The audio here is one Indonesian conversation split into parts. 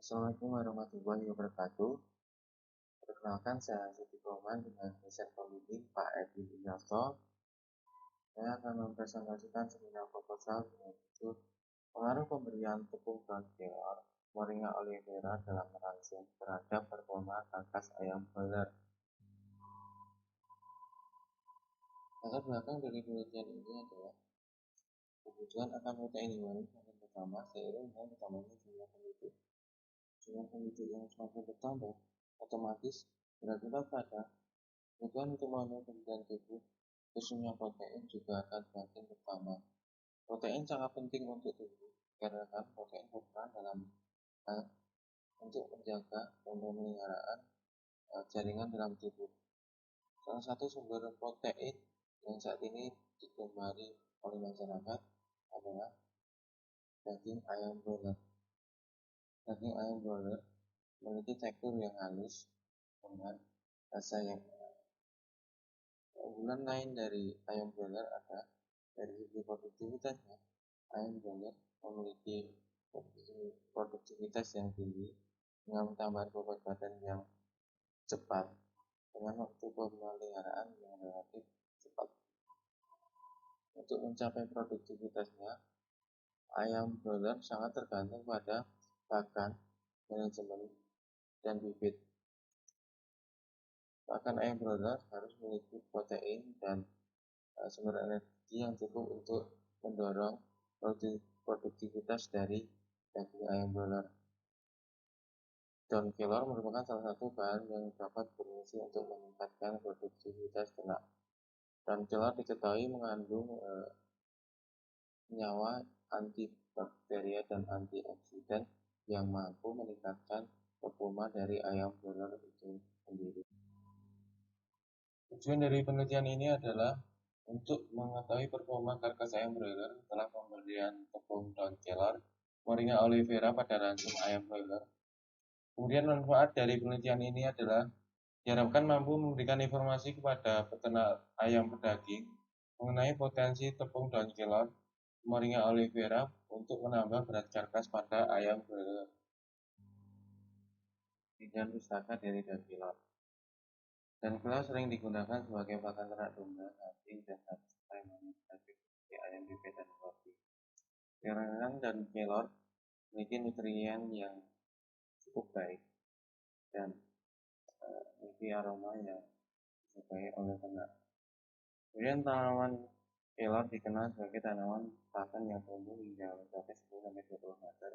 Assalamualaikum warahmatullahi wabarakatuh. Perkenalkan, saya Siti Koman dengan dosen pembimbing Pak Edwin Indarto. Saya akan mempresentasikan seminar proposal dengan judul Pengaruh Pemberian Tepung dan Kelor Moringa Oliveira dalam Merangsang terhadap performa karkas ayam broiler. Latar belakang dari penelitian ini adalah kebutuhan akan protein hewani semakin bertambah seiring dengan bertambahnya jumlah penduduk. Jumlah penduduk yang semakin bertambah otomatis berakibat pada kebutuhan untuk memenuhi kebutuhan tubuh, khususnya protein, juga akan semakin bertambah. Protein sangat penting untuk tubuh, karena protein berperan dalam hal untuk menjaga dan pemeliharaan jaringan dalam tubuh. Salah satu sumber protein yang saat ini digemari oleh masyarakat adalah daging ayam broiler. Daging ayam broiler memiliki tekstur yang halus dengan rasa yang enak. Keunggulan lain dari ayam broiler adalah dari segi produktivitasnya. Ayam broiler memiliki produktivitas yang tinggi dengan tambahan bobot badan yang cepat dengan waktu pemeliharaan yang relatif cepat. Untuk mencapai produktivitasnya, ayam broiler sangat tergantung pada pakan, manajemen, dan bibit. Pakan ayam broiler harus memiliki protein dan sumber energi yang cukup untuk mendorong produktivitas dari daging ayam broiler. Daun kelor merupakan salah satu bahan yang dapat berfungsi untuk meningkatkan produktivitas ternak. Daun kelor diketahui mengandung senyawa antibakteria dan antioksidan yang mampu meningkatkan performa dari ayam broiler itu sendiri. Tujuan dari penelitian ini adalah untuk mengetahui performa karkas ayam broiler setelah pemberian tepung daun kelor Moringa Oliveira pada ransum ayam broiler. Kemudian manfaat dari penelitian ini adalah diharapkan mampu memberikan informasi kepada peternak ayam pedaging mengenai potensi tepung daun kelor Moringa Oliveira untuk menambah berat karkas pada ayam broiler. Tinjauan pustaka dari daun kelor. Dan kelor sering digunakan sebagai pakan ternak domba, kambing, dan sapi seperti ayam bebek dan sapi. Dikarenakan daun kelor memiliki nutrien yang cukup baik dan memiliki aroma yang disukai oleh ternak. Kemudian tanaman kelor dikenal sebagai tanaman pakan yang tumbuh hingga mencapai 10-20 meter,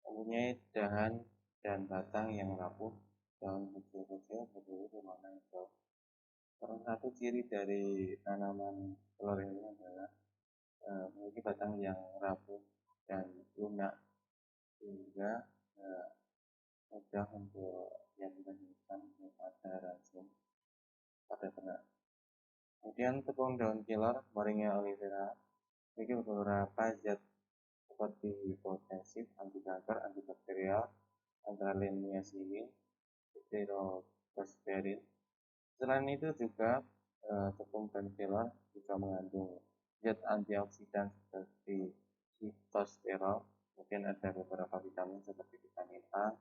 mempunyai dahan dan batang yang rapuh, daun kecil-kecil berduri berwarna hijau. Salah satu ciri dari tanaman kelor ini adalah memiliki batang yang rapuh dan lunak sehingga mudah untuk yang dihasilkan pada ransum pada ternak. Kemudian tepung daun kelor Moringa Oliveira memiliki beberapa zat seperti hipotensi, anti kanker, antibakterial, antara lain niacinamide, pyrrolobenzperin. Selain itu juga tepung daun kelor juga mengandung zat antioksidan seperti fitosterol. Kemudian ada beberapa vitamin seperti vitamin A,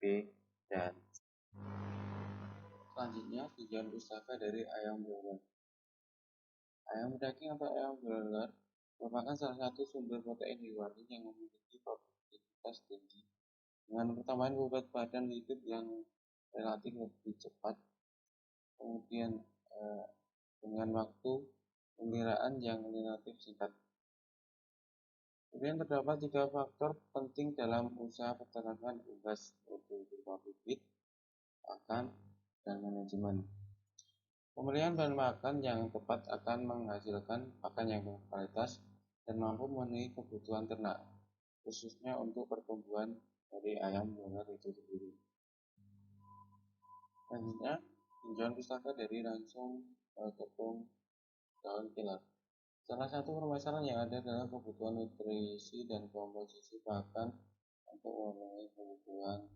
B, dan selanjutnya tinjauan pustaka dari ayam broiler. Ayam daging atau ayam broiler merupakan salah satu sumber protein hewani yang memiliki produktivitas tinggi dengan pertambahan bobot badan hidup yang relatif lebih cepat, kemudian dengan waktu pemeliharaan yang relatif singkat. Kemudian terdapat 3 faktor penting dalam usaha peternakan unggas, yaitu berupa bibit, pakan, dan manajemen. Pemilihan bahan makan yang tepat akan menghasilkan pakan yang berkualitas dan mampu memenuhi kebutuhan ternak, khususnya untuk pertumbuhan dari ayam broiler itu sendiri. Selanjutnya, tinjauan pustaka dari ransum tepung daun kelor. Salah satu permasalahan yang ada adalah kebutuhan nutrisi dan komposisi pakan untuk memenuhi kebutuhan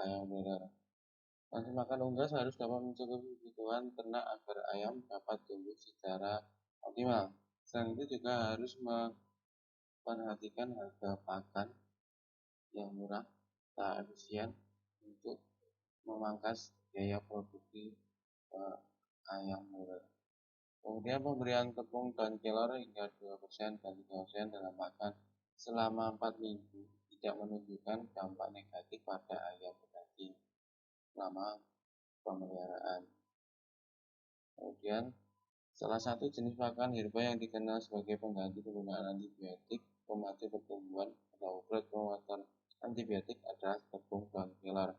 ayam broiler. Ransum makan unggas harus dapat mencukupi kebutuhan ternak agar ayam dapat tumbuh secara optimal. Selain itu juga harus memperhatikan harga pakan yang murah tak efisien untuk memangkas biaya produksi ayam broiler. Kemudian pemberian tepung dan kelor hingga 2% dan 3% dalam pakan selama 4 minggu tidak menunjukkan dampak negatif pada ayam pedaging selama pemeliharaan. Kemudian salah satu jenis pakan herba yang dikenal sebagai pengganti penggunaan antibiotik pemati pertumbuhan atau obat penguatan antibiotik adalah tepung dan kelor.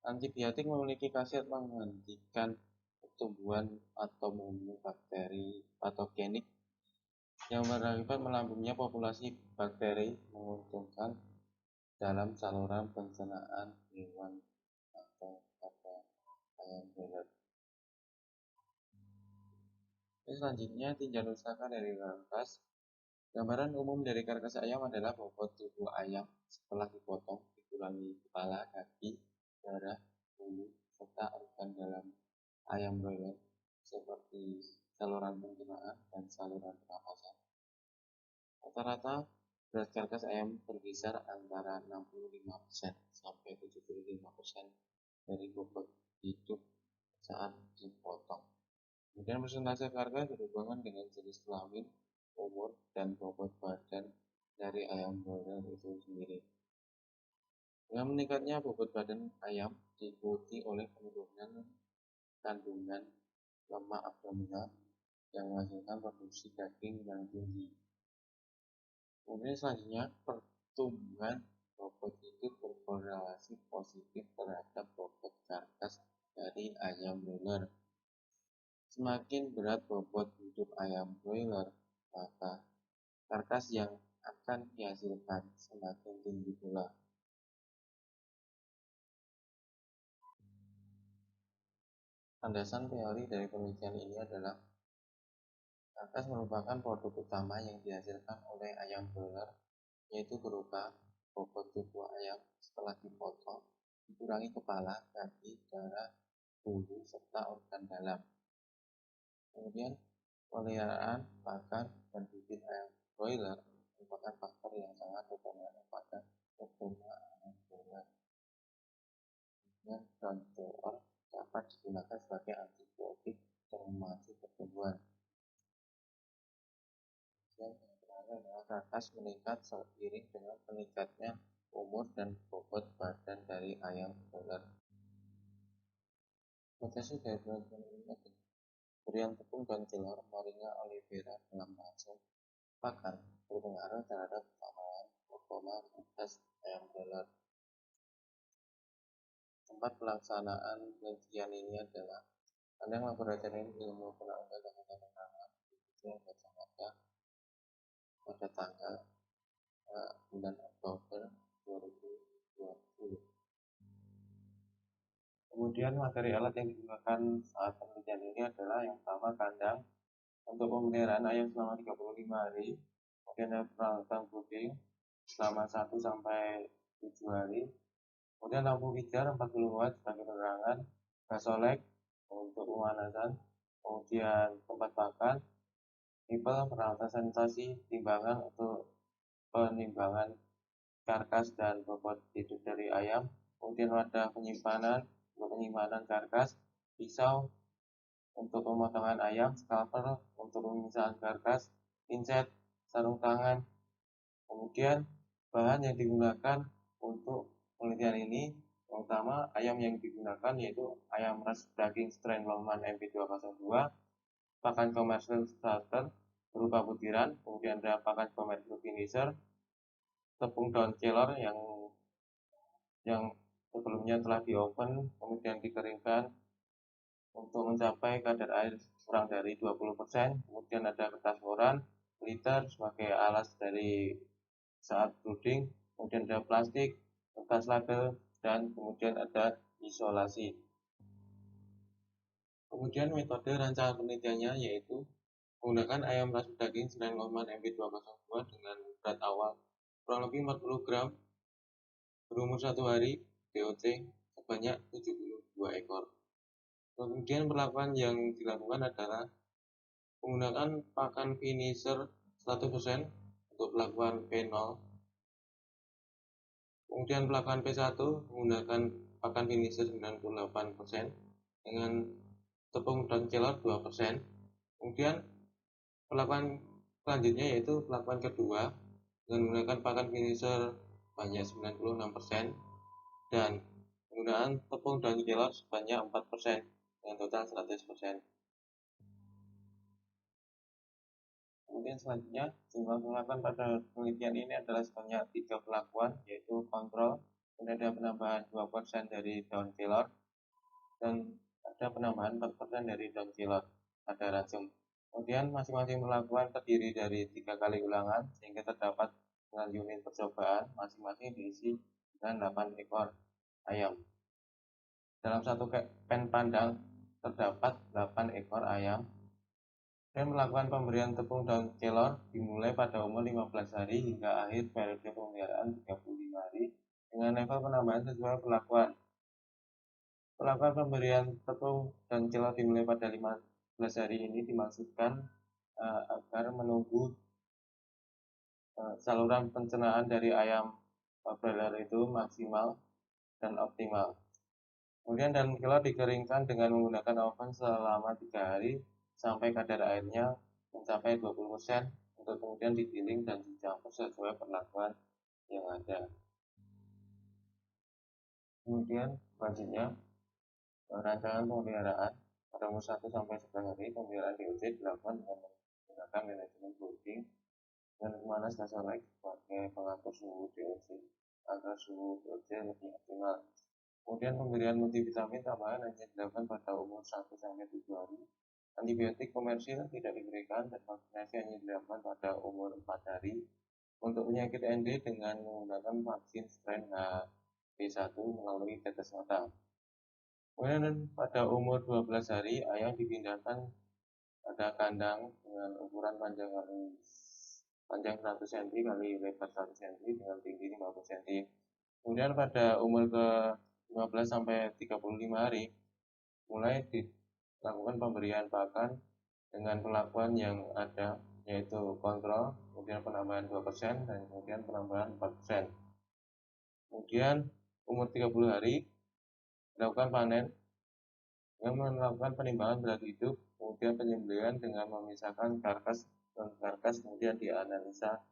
Antibiotik memiliki khasiat menghentikan pertumbuhan atau membunuh bakteri patogenik yang berakibat melambungnya populasi bakteri menguntungkan dalam saluran pencernaan hewan atau pada ayam broiler. Selanjutnya, tinjauan usaha dari karkas. Gambaran umum dari karkas ayam adalah bobot tubuh ayam setelah dipotong, dikurangi kepala, kaki, darah, bulu, serta organ dalam ayam broiler seperti saluran pencernaan dan saluran pernapasan. Rata-rata berat karkas ayam berkisar antara 65% sampai 75% dari bobot hidup saat dipotong. Kemudian persentase karkas berhubungan dengan jenis kelamin, umur, dan bobot badan dari ayam broiler itu sendiri. Dengan meningkatnya bobot badan ayam diikuti oleh penurunan kandungan lemak abdominal yang menghasilkan produksi daging yang tinggi. Kemudian selanjutnya, pertumbuhan bobot hidup berkorelasi positif terhadap bobot karkas dari ayam broiler. Semakin berat bobot hidup ayam broiler, maka karkas yang akan dihasilkan semakin tinggi pula. Landasan teori dari penelitian ini adalah karkas merupakan produk utama yang dihasilkan oleh ayam broiler, yaitu berupa bobot tubuh ayam setelah dipotong, dikurangi kepala, kaki, darah, bulu, serta organ dalam. Kemudian pemeliharaan, pakan, dan bibit ayam broiler merupakan faktor yang sangat berpengaruh pada pertumbuhan ayam broiler. Kemudian daun kelor dapat digunakan sebagai antibiotik untuk memacu pertumbuhan. Yang terakhir adalah karkas meningkat seiring dengan meningkatnya umur dan bobot badan dari ayam broiler. Potensi dari penelitian ini adalah pemberian tepung dan kelor Moringa olivera dalam langsung pakan berpengaruh terhadap keamanan performa kualitas ayam broiler. Tempat pelaksanaan penelitian ini adalah kandang laboratorium ilmu penanggal Kabupaten Tangerang, Kecamatan pada tanggal bulan Oktober 2020. Kemudian materi alat yang digunakan saat penelitian ini adalah yang pertama kandang untuk pemeliharaan ayam selama 35 hari, kemudian ada peralatan brooding selama 1 sampai 7 hari, kemudian lampu pijar 40 watt sebagai penerangan, gas olek untuk pemanasan, kemudian tempat pakan, nipel, peralatan sanitasi, timbangan untuk penimbangan karkas dan bobot hidup dari ayam, kemudian wadah penyimpanan untuk penyimpanan karkas, pisau untuk pemotongan ayam, scalpel untuk pemisahan karkas, pincet, sarung tangan. Kemudian bahan yang digunakan untuk penelitian ini, terutama ayam yang digunakan yaitu ayam ras daging strain Lohmann MP202, pakan komersial starter berupa butiran, kemudian ada pakan komersial finisher, tepung daun kelor yang sebelumnya telah di oven kemudian dikeringkan untuk mencapai kadar air kurang dari 20%, kemudian ada kertas koran, liter sebagai alas dari saat brooding, kemudian ada plastik, kertas label, dan kemudian ada isolasi. Kemudian metode rancangan penelitiannya yaitu menggunakan ayam ras daging strain Lohmann MP202 dengan berat awal kurang lebih 40 gram, berumur 1 hari, DOC sebanyak 72 ekor. Kemudian perlakuan yang dilakukan adalah menggunakan pakan finisher 100% untuk melakukan P0, Kemudian pelakuan P1 menggunakan pakan finisher 98% dengan tepung dan kelor 2%. Kemudian pelakuan selanjutnya yaitu pelakuan kedua dengan menggunakan pakan finisher sebanyak 96% dan penggunaan tepung dan kelor sebanyak 4% dengan total 100%. Kemudian selanjutnya jumlah pelakuan pada penelitian ini adalah sebanyak 3 pelakuan, yaitu kontrol, kemudian ada penambahan 2% dari daun kelor dan ada penambahan 4% dari daun kelor pada racun. Kemudian masing-masing pelakuan terdiri dari 3 kali ulangan sehingga terdapat dengan unit percobaan masing-masing diisi dengan 8 ekor ayam. Dalam satu pen pandang terdapat 8 ekor ayam. Dan melakukan pemberian tepung daun kelor dimulai pada umur 15 hari hingga akhir periode pemeliharaan 35 hari dengan level penambahan sesuai pelakuan. Pelakuan pemberian tepung dan kelor dimulai pada 15 hari ini dimaksudkan agar menunggu saluran pencernaan dari ayam broiler itu maksimal dan optimal. Kemudian dan kelor dikeringkan dengan menggunakan oven selama 3 hari sampai kadar airnya mencapai 20% untuk kemudian digiling dan dicampur sesuai perlakuan yang ada. Kemudian selanjutnya rancangan pemeliharaan pada umur 1 sampai 11 hari pemeliharaan DOC dilakukan dengan menggunakan manajemen brooding dan pemanas gas select sebagai pengatur suhu DOC agar suhu DOC lebih optimal. Kemudian pemberian multivitamin tambahan hanya dilakukan pada umur 1 sampai 7 hari. Antibiotik komersil tidak diberikan dan vaksinasi hanya dilakukan pada umur 4 hari. Untuk penyakit ND dengan menggunakan vaksin strain HB1 melalui tetes mata. Kemudian pada umur 12 hari ayam dipindahkan pada kandang dengan ukuran panjang 100 cm kali lebar 100 cm dengan tinggi 50 cm. Kemudian pada umur ke 15 sampai 35 hari mulai dilakukan pemberian pakan dengan pelakuan yang ada, yaitu kontrol, kemudian penambahan 2% dan kemudian penambahan 4%. Kemudian umur 30 hari dilakukan panen dengan melakukan penimbangan berat hidup, kemudian penyembelihan dengan memisahkan karkas dan karkas, kemudian dianalisa.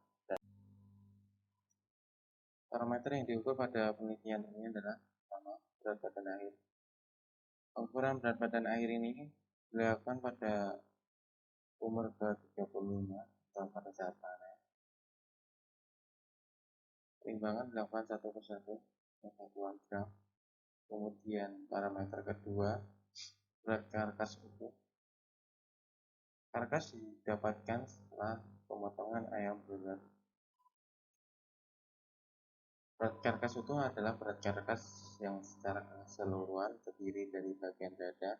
Parameter yang diukur pada penelitian ini adalah pertama, berat badan air. Ukuran berat badan air ini dilakukan pada umur ke-35 atau pada saat panen. Timbangan dilakukan satu persatu satuan gram. Kemudian parameter kedua, berat karkas utuh. Karkas didapatkan setelah pemotongan ayam broiler. Berat karkas utuh adalah berat karkas yang secara keseluruhan terdiri dari bagian dada,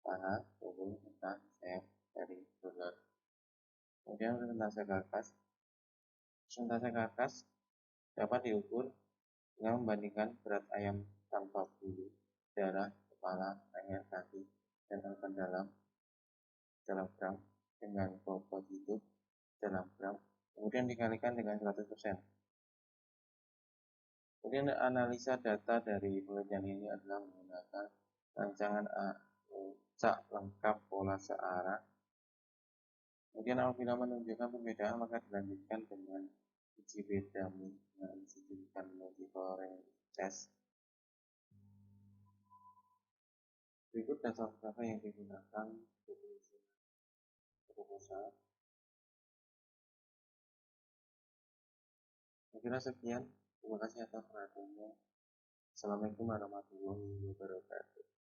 paha, tubuh, serta sayap dari broiler. Kemudian persentase karkas dapat diukur dengan membandingkan berat ayam tanpa bulu, darah, kepala, leher, kaki, dan organ dalam gram dengan bobot hidup dalam gram, kemudian dikalikan dengan 100%. Kemudian analisa data dari penelitian ini adalah menggunakan rancangan acak lengkap pola searah. Kemudian apabila menunjukkan perbedaan maka dilanjutkan dengan uji beda dengan institusikan multiple range test. Berikut dasar-dasar yang digunakan untuk penyusunan proposal. Saya kira sekian. Terima kasih atas perhatiannya. Assalamualaikum warahmatullahi wabarakatuh.